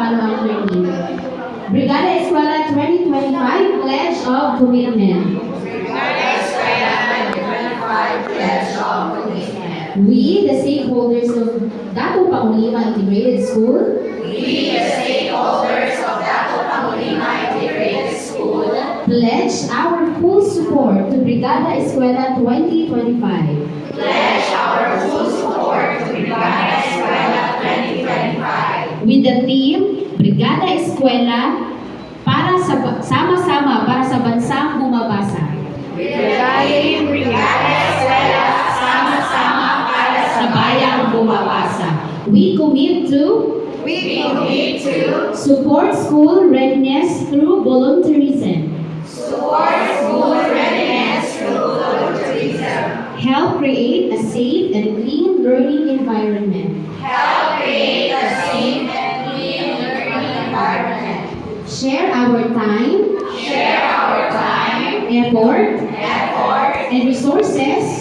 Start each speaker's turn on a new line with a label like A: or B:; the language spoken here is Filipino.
A: follow-up learning. Brigada Eskwela 2025 Pledge of Commitment. We, the stakeholders of Dato Pangulima Integrated School, pledge our full support to Brigada Eskwela 2025. With the theme, Brigada Eskwela para sa sama-sama para sa bansang bumabasa. Sa bayang bumabasa. We commit to support school readiness through volunteerism. Help create a safe and clean learning environment. Share our time, effort, and resources